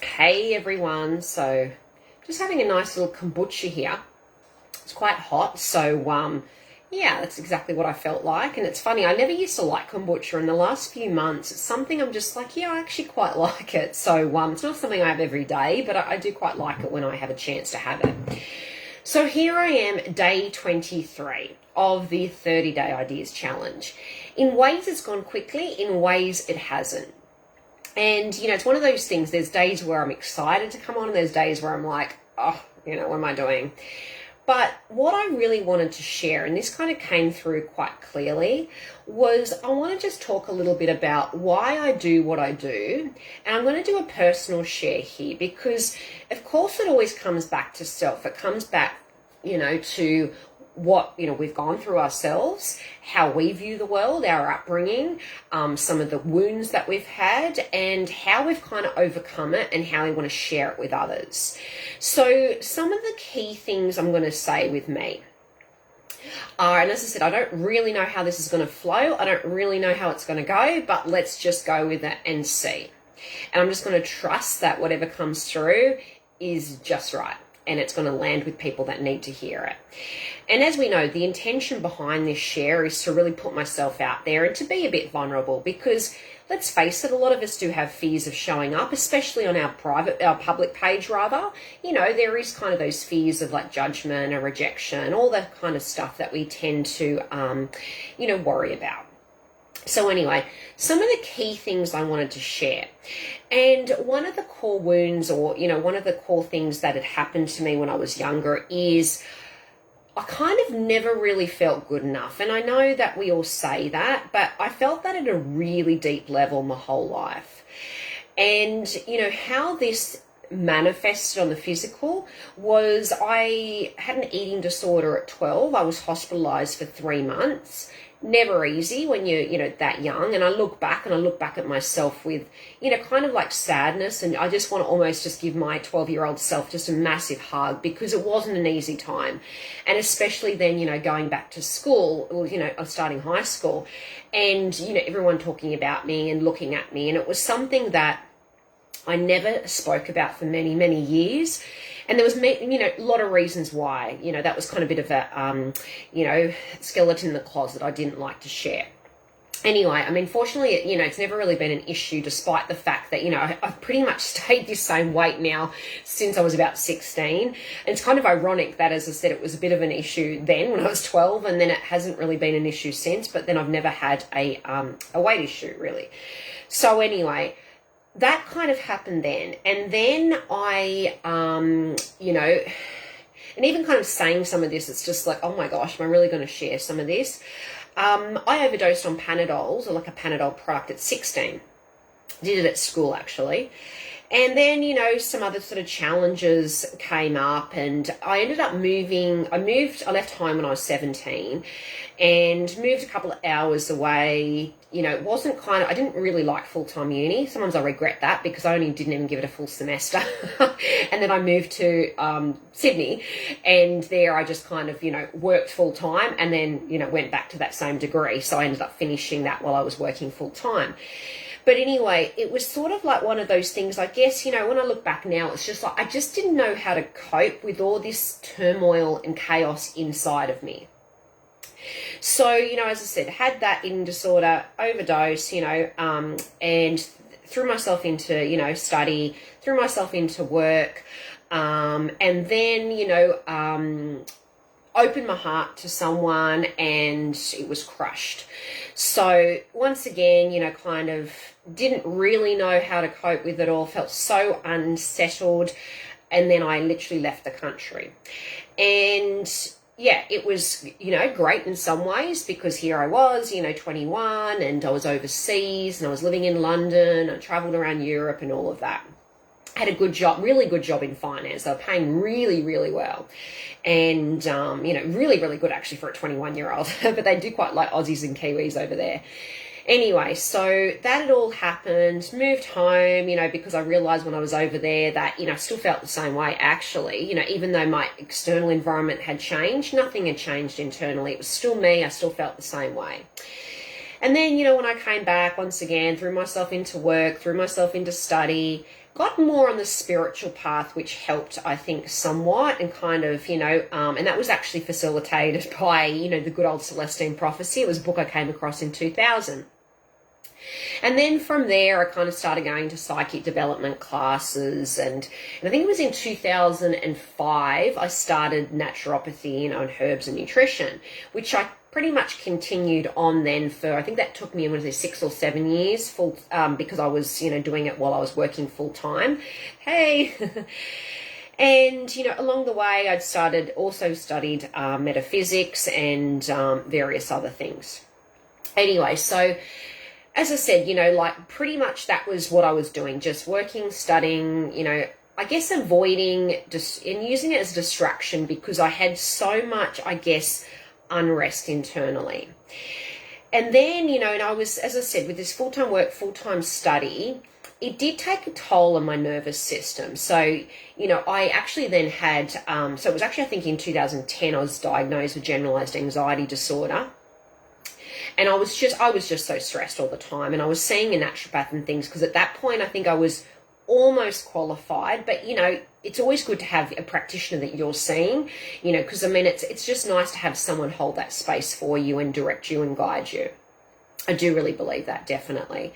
Hey everyone, so just having a nice little kombucha here. It's quite hot, so yeah, that's exactly what I felt like. And it's funny, I never used to like kombucha. In the last few months, it's something I'm just like, yeah, I actually quite like it. So it's not something I have every day, but I do quite like it when I have a chance to have it. So here I am, day 23 of the 30-day ideas challenge. In ways it's gone quickly, in ways it hasn't. And, it's one of those things, there's days where I'm excited to come on and there's days where I'm like, oh, what am I doing? But what I really wanted to share, and this kind of came through quite clearly, was I want to just talk a little bit about why I do what I do. And I'm going to do a personal share here because, of course, it always comes back to self. It comes back, to what we've gone through ourselves, how we view the world, our upbringing, some of the wounds that we've had, and how we've kind of overcome it and how we want to share it with others. So some of the key things I'm going to say with me are, and as I said, I don't really know how this is going to flow. I don't really know how it's going to go, but let's just go with it and see. And I'm just going to trust that whatever comes through is just right, and it's going to land with people that need to hear it. And as we know, the intention behind this share is to really put myself out there and to be a bit vulnerable because, let's face it, a lot of us do have fears of showing up, especially on our public page rather. There is kind of those fears of like judgment or rejection, all that kind of stuff that we tend to, worry about. So anyway, some of the key things I wanted to share. And one of the core wounds or, one of the core things that had happened to me when I was younger is I kind of never really felt good enough. And I know that we all say that, but I felt that at a really deep level my whole life. And, how this manifested on the physical was I had an eating disorder at 12. I was hospitalized for 3 months. Never easy when you're that young. And I look back at myself with, kind of like sadness. And I just want to almost just give my 12-year-old self just a massive hug because it wasn't an easy time. And especially then, going back to school, or, I'm starting high school and, everyone talking about me and looking at me. And it was something that I never spoke about for many, many years. And there was, a lot of reasons why, that was kind of a bit of a, skeleton in the closet I didn't like to share. Anyway, fortunately, it's never really been an issue despite the fact that, I've pretty much stayed this same weight now since I was about 16. And it's kind of ironic that, as I said, it was a bit of an issue then when I was 12 and then it hasn't really been an issue since, but then I've never had a weight issue really. So anyway, that kind of happened then. And then I, and even kind of saying some of this, it's just like, oh my gosh, am I really going to share some of this? I overdosed on Panadols, or like a Panadol product at 16. Did it at school, actually. And then, some other sort of challenges came up and I ended up moving. I left home when I was 17 and moved a couple of hours away. It wasn't I didn't really like full-time uni. Sometimes I regret that because I only didn't even give it a full semester. And then I moved to Sydney and there I just kind of, worked full-time and then, went back to that same degree. So I ended up finishing that while I was working full-time. But anyway, it was sort of like one of those things, I guess, when I look back now, it's just like I just didn't know how to cope with all this turmoil and chaos inside of me. So, as I said, had that eating disorder, overdose, and threw myself into, study, threw myself into work, and then, opened my heart to someone and it was crushed. So once again, kind of didn't really know how to cope with it all, felt so unsettled. And then I literally left the country. And yeah, it was, great in some ways because here I was, 21 and I was overseas and I was living in London. I traveled around Europe and all of that. Had a good job, really good job in finance. They were paying really, really well. And, really, really good actually for a 21-year-old. But they do quite like Aussies and Kiwis over there. Anyway, so that had all happened, moved home, because I realized when I was over there that, I still felt the same way actually, even though my external environment had changed, nothing had changed internally. It was still me. I still felt the same way. And then, when I came back once again, threw myself into work, threw myself into study, got more on the spiritual path, which helped, I think, somewhat, and kind of, and that was actually facilitated by, the good old Celestine Prophecy. It was a book I came across in 2000. And then from there, I kind of started going to psychic development classes. And I think it was in 2005, I started naturopathy, and herbs and nutrition, which I pretty much continued on then for, I think that took me, 6 or 7 years full, because I was, doing it while I was working full time. Hey. And, along the way, I'd also studied metaphysics and various other things. Anyway, so as I said, pretty much that was what I was doing, just working, studying, I guess avoiding and using it as a distraction because I had so much, unrest internally. And then, and I was, as I said, with this full-time work, full-time study, it did take a toll on my nervous system. So, I actually then had, so it was actually, I think in 2010, I was diagnosed with generalized anxiety disorder. And I was just so stressed all the time. And I was seeing a naturopath and things because at that point, I think I was almost qualified. But, it's always good to have a practitioner that you're seeing, because, it's just nice to have someone hold that space for you and direct you and guide you. I do really believe that, definitely.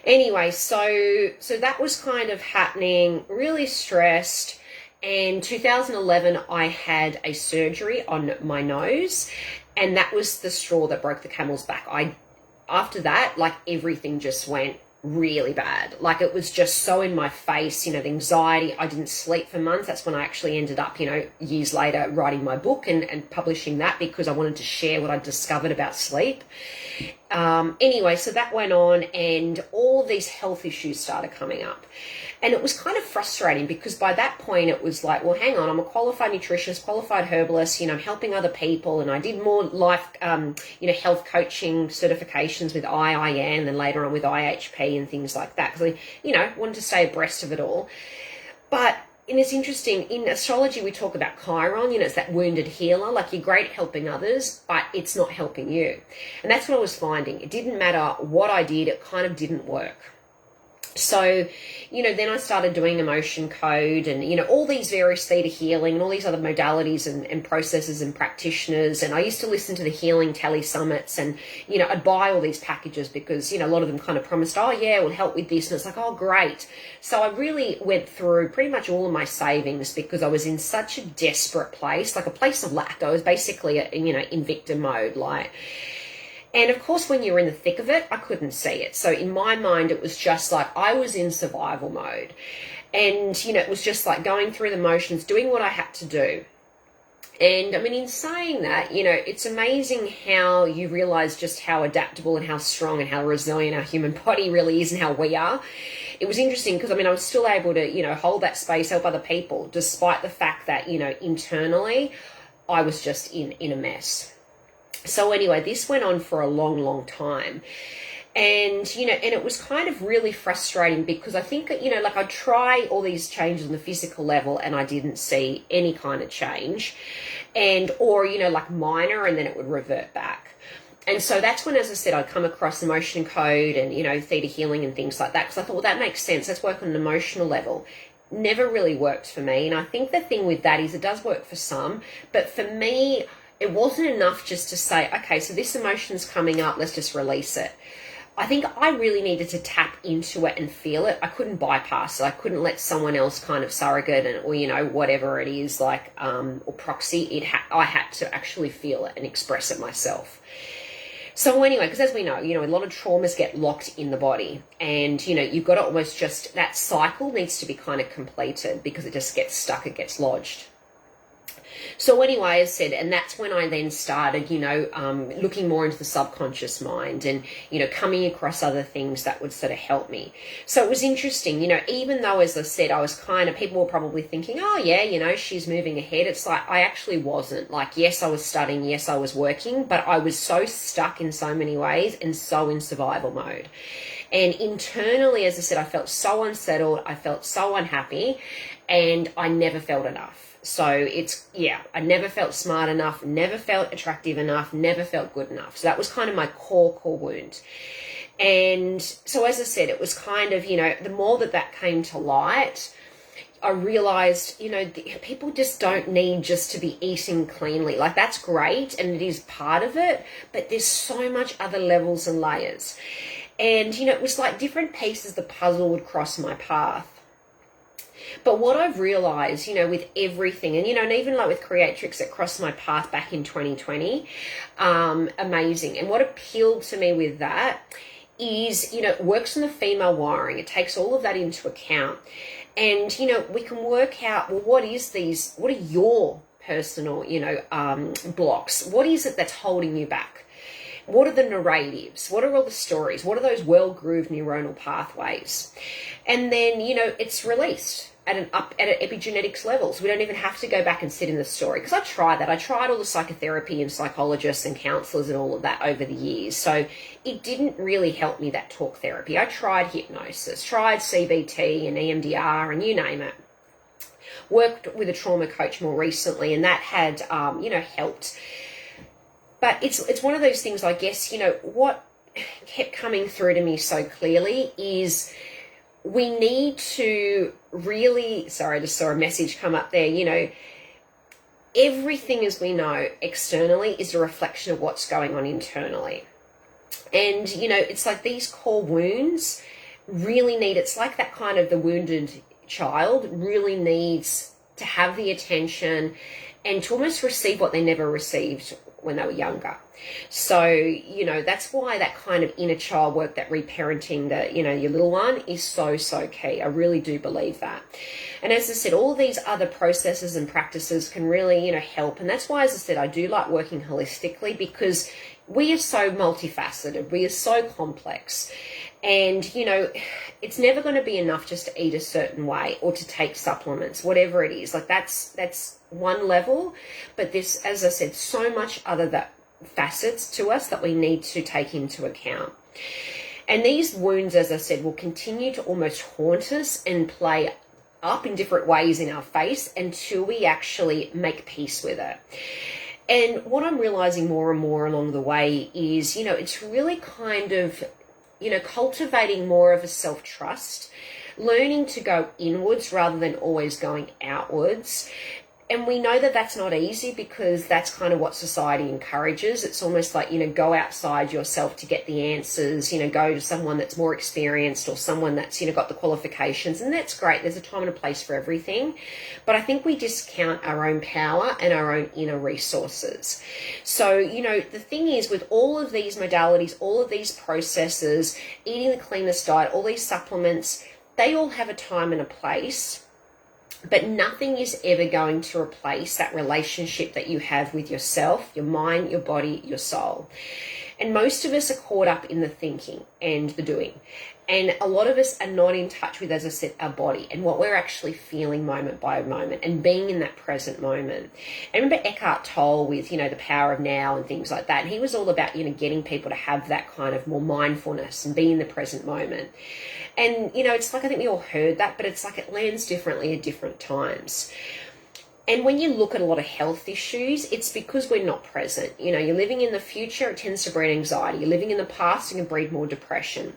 Anyway, so that was kind of happening, really stressed. In 2011, I had a surgery on my nose, and that was the straw that broke the camel's back. After that, everything just went really bad. It was just so in my face, the anxiety. I didn't sleep for months. That's when I actually ended up, years later writing my book and publishing that because I wanted to share what I discovered about sleep. Anyway, so that went on and all these health issues started coming up. And it was kind of frustrating because by that point it was like, well, hang on, I'm a qualified nutritionist, qualified herbalist, I'm helping other people. And I did more life, health coaching certifications with IIN and later on with IHP and things like that. Because I, wanted to stay abreast of it all. And it's interesting, in astrology, we talk about Chiron, it's that wounded healer, you're great helping others, but it's not helping you. And that's what I was finding. It didn't matter what I did, it kind of didn't work. So, then I started doing emotion code and, all these various theta healing and all these other modalities and processes and practitioners. And I used to listen to the healing tele summits and, I'd buy all these packages because, a lot of them kind of promised, oh yeah, it will help with this. And it's like, oh, great. So I really went through pretty much all of my savings because I was in such a desperate place, like a place of lack. I was basically, in victim mode, And of course, when you're in the thick of it, I couldn't see it. So in my mind, it was just like I was in survival mode. And, it was just like going through the motions, doing what I had to do. And in saying that, it's amazing how you realize just how adaptable and how strong and how resilient our human body really is and how we are. It was interesting because, I was still able to, hold that space, help other people, despite the fact that, internally, I was just in a mess. So anyway, this went on for a long, long time. And, and it was kind of really frustrating because I think, I'd try all these changes on the physical level and I didn't see any kind of change or minor, and then it would revert back. And so that's when, as I said, I'd come across emotion code and, theta healing and things like that. Because I thought, well, that makes sense. Let's work on an emotional level. Never really worked for me. And I think the thing with that is it does work for some, but for me, it wasn't enough just to say, okay, so this emotion's coming up, let's just release it. I think I really needed to tap into it and feel it. I couldn't bypass it. I couldn't let someone else kind of surrogate or, whatever it is or proxy. I had to actually feel it and express it myself. So anyway, because as we know, a lot of traumas get locked in the body and, you've got to almost just, that cycle needs to be kind of completed because it just gets stuck, it gets lodged. So anyway, as I said, and that's when I then started, looking more into the subconscious mind and, coming across other things that would sort of help me. So it was interesting, even though, as I said, I was people were probably thinking, oh yeah, she's moving ahead. It's like, I actually wasn't. Yes, I was studying, yes, I was working, but I was so stuck in so many ways and so in survival mode. And internally, as I said, I felt so unsettled, I felt so unhappy, and I never felt enough. So I never felt smart enough, never felt attractive enough, never felt good enough. So that was kind of my core wound. And so, as I said, it was kind of, the more that came to light, I realized, people just don't need just to be eating cleanly. Like, that's great and it is part of it, but there's so much other levels and layers. And, it was like different pieces of the puzzle would cross my path. But what I've realized, with everything, and, and even like with Creatrix that crossed my path back in 2020, amazing. And what appealed to me with that is, it works on the female wiring. It takes all of that into account. And, we can work out, well, what are your personal, blocks? What is it that's holding you back? What are the narratives? What are all the stories? What are those well-grooved neuronal pathways? And then, it's released at epigenetics levels. We don't even have to go back and sit in the story. Because I tried that. I tried all the psychotherapy and psychologists and counselors and all of that over the years. So it didn't really help me, that talk therapy. I tried hypnosis, tried CBT and EMDR and you name it. Worked with a trauma coach more recently, and that had, helped. But it's one of those things, I guess, what kept coming through to me so clearly is we need to really, sorry, I just saw a message come up there, everything as we know externally is a reflection of what's going on internally. And, it's like these core wounds really need, it's like that kind of the wounded child really needs to have the attention and to almost receive what they never received when they were younger. So, that's why that kind of inner child work, that reparenting, your little one is so, so key. I really do believe that. And as I said, all these other processes and practices can really, help. And that's why, as I said, I do like working holistically, because we are so multifaceted. We are so complex. And, it's never going to be enough just to eat a certain way or to take supplements, whatever it is. Like, that's one level. But this, as I said, so much other facets to us that we need to take into account. And these wounds, as I said, will continue to almost haunt us and play up in different ways in our face until we actually make peace with it. And what I'm realizing more and more along the way is, it's really kind of, cultivating more of a self-trust, learning to go inwards rather than always going outwards. And we know that that's not easy, because that's kind of what society encourages. It's almost like, go outside yourself to get the answers, go to someone that's more experienced or someone that's, got the qualifications. And that's great. There's a time and a place for everything. But I think we discount our own power and our own inner resources. So, the thing is, with all of these modalities, all of these processes, eating the cleanest diet, all these supplements, they all have a time and a place. But nothing is ever going to replace that relationship that you have with yourself, your mind, your body, your soul. And most of us are caught up in the thinking and the doing. And a lot of us are not in touch with, as I said, our body and what we're actually feeling moment by moment and being in that present moment. I remember Eckhart Tolle with, the power of now and things like that. And he was all about, getting people to have that kind of more mindfulness and be in the present moment. And, it's like, I think we all heard that, but it's like it lands differently at different times. And when you look at a lot of health issues, it's because we're not present. You're living in the future, it tends to breed anxiety. You're living in the past, it can breed more depression.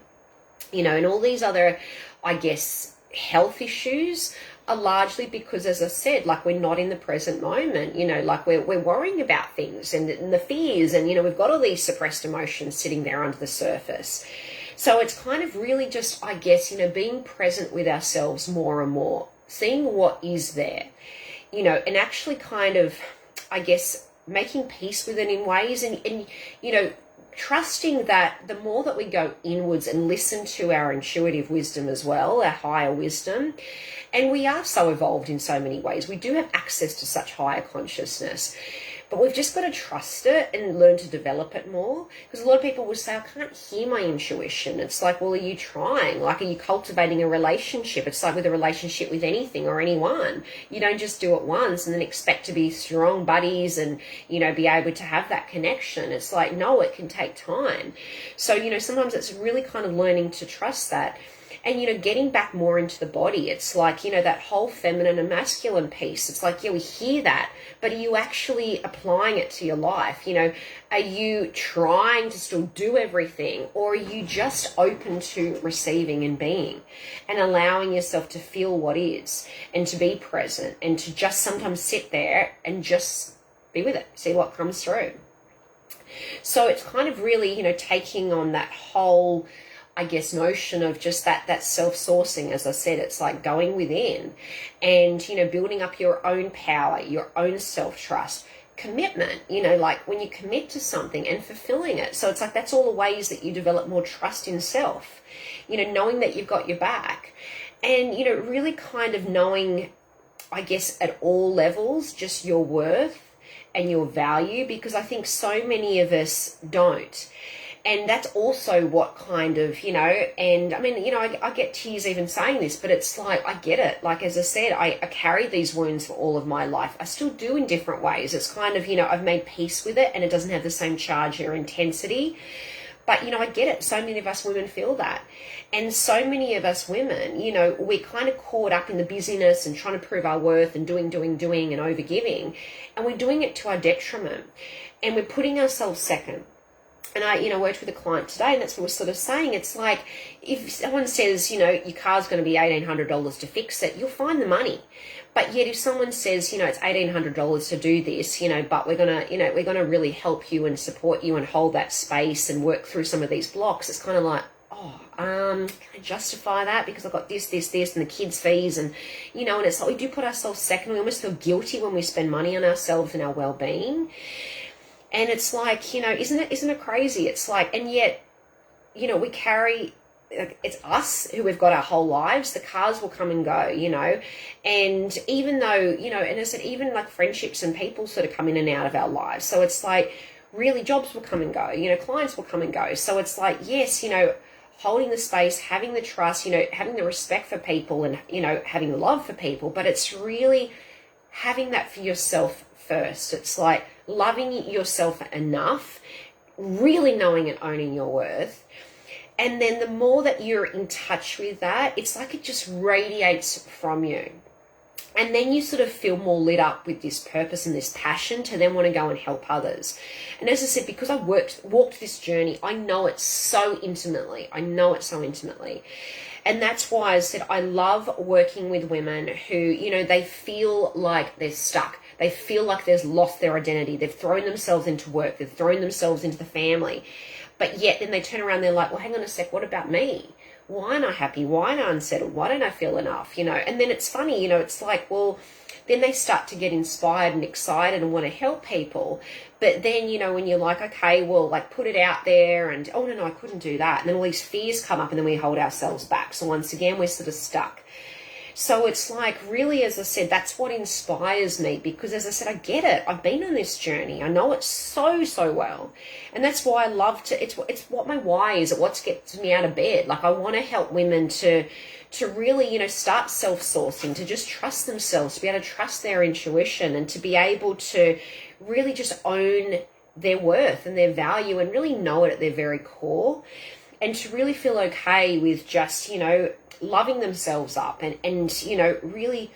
And all these other, I guess, health issues are largely because, as I said, like, we're not in the present moment, like we're worrying about things and the fears, and, we've got all these suppressed emotions sitting there under the surface. So it's kind of really just, I guess, being present with ourselves more and more, seeing what is there, and actually kind of, I guess, making peace with it in ways and trusting that the more that we go inwards and listen to our intuitive wisdom as well, our higher wisdom, and we are so evolved in so many ways. We do have access to such higher consciousness. But we've just got to trust it and learn to develop it more. Because a lot of people will say, I can't hear my intuition. It's like, well, are you trying? Like, are you cultivating a relationship? It's like with a relationship with anything or anyone. You don't just do it once and then expect to be strong buddies and, be able to have that connection. It's like, no, it can take time. So, sometimes it's really kind of learning to trust that. And, getting back more into the body, it's like, that whole feminine and masculine piece. It's like, yeah, we hear that, but are you actually applying it to your life? Are you trying to still do everything, or are you just open to receiving and being and allowing yourself to feel what is and to be present and to just sometimes sit there and just be with it, see what comes through? So it's kind of really, taking on that whole, I guess, notion of just that self-sourcing. As I said, it's like going within and, building up your own power, your own self-trust, commitment, like when you commit to something and fulfilling it. So it's like, that's all the ways that you develop more trust in self, knowing that you've got your back and, really kind of knowing, I guess, at all levels, just your worth and your value, because I think so many of us don't. And that's also what kind of, and I mean, I get tears even saying this, but it's like, I get it. Like, as I said, I carry these wounds for all of my life. I still do in different ways. It's kind of, I've made peace with it and it doesn't have the same charge or intensity. But, I get it. So many of us women feel that. And so many of us women, we're kind of caught up in the busyness and trying to prove our worth and doing and overgiving. And we're doing it to our detriment. And we're putting ourselves second. And I, worked with a client today, and that's what we're sort of saying. It's like, if someone says, your car's going to be $1,800 to fix it, you'll find the money. But yet if someone says, it's $1,800 to do this, but we're going to really help you and support you and hold that space and work through some of these blocks, it's kind of like, can I justify that because I've got this, and the kids' fees and, and it's like we do put ourselves second. We almost feel guilty when we spend money on ourselves and our well-being. And it's like, isn't it crazy? It's like, and yet, we carry, it's us who we've got our whole lives. The cars will come and go, and even though, and I said, even like friendships and people sort of come in and out of our lives. So it's like, really, jobs will come and go, clients will come and go. So it's like, yes, holding the space, having the trust, having the respect for people and, having the love for people, but it's really having that for yourself first. It's like loving yourself enough, really knowing and owning your worth. And then the more that you're in touch with that, it's like it just radiates from you. And then you sort of feel more lit up with this purpose and this passion to then want to go and help others. And as I said, because I walked this journey, I know it so intimately. And that's why I said I love working with women who, they feel like they're stuck. They feel like they've lost their identity. They've thrown themselves into work. They've thrown themselves into the family. But yet then they turn around, they're like, well, hang on a sec, what about me? Why aren't I happy? Why aren't I unsettled? Why don't I feel enough? And then it's funny, it's like, well, then they start to get inspired and excited and want to help people. But then, when you're like, okay, well, like put it out there and, oh, no, I couldn't do that. And then all these fears come up and then we hold ourselves back. So once again, we're sort of stuck. So it's like, really, as I said, that's what inspires me because, as I said, I get it. I've been on this journey. I know it so well. And that's why I love to, it's what my why is. It's what gets me out of bed. Like, I want to help women to really, start self-sourcing, to just trust themselves, to be able to trust their intuition and to be able to really just own their worth and their value and really know it at their very core and to really feel okay with just, loving themselves up and really,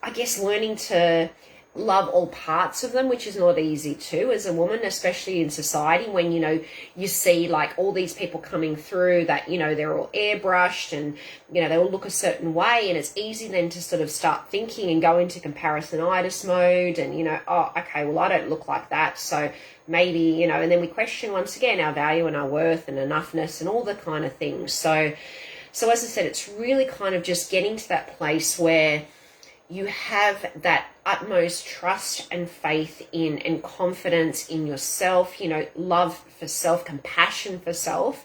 I guess, learning to love all parts of them, which is not easy too as a woman, especially in society when, you see like all these people coming through that, they're all airbrushed and, they all look a certain way. And it's easy then to sort of start thinking and go into comparisonitis mode and, oh, okay, well, I don't look like that. So maybe, and then we question once again our value and our worth and enoughness and all the kind of things. So as I said, it's really kind of just getting to that place where you have that utmost trust and faith in and confidence in yourself, love for self, compassion for self.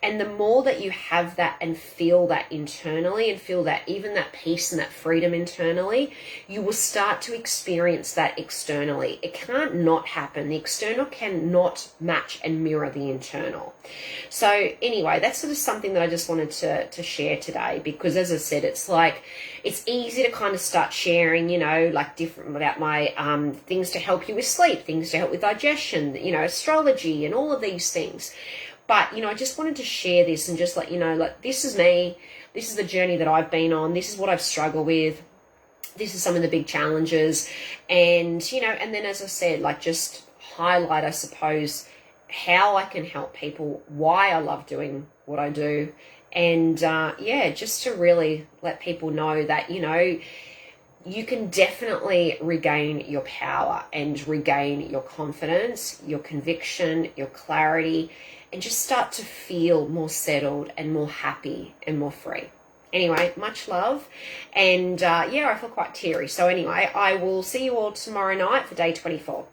And the more that you have that and feel that internally and feel that even that peace and that freedom internally, you will start to experience that externally. It can't not happen. The external cannot match and mirror the internal. So anyway, that's sort of something that I just wanted to share today because as I said, it's like, it's easy to kind of start sharing, like different about my things to help you with sleep, things to help with digestion, astrology and all of these things. But, I just wanted to share this and just let you know, like, this is me. this is the journey that I've been on. This is what I've struggled with. This is some of the big challenges. And, you know, and then as I said, like just highlight, I suppose, how I can help people, why I love doing what I do. And yeah, just to really let people know that, you know, you can definitely regain your power and regain your confidence, your conviction, your clarity, and just start to feel more settled and more happy and more free. Anyway, much love. And yeah, I feel quite teary. So anyway, I will see you all tomorrow night for day 24.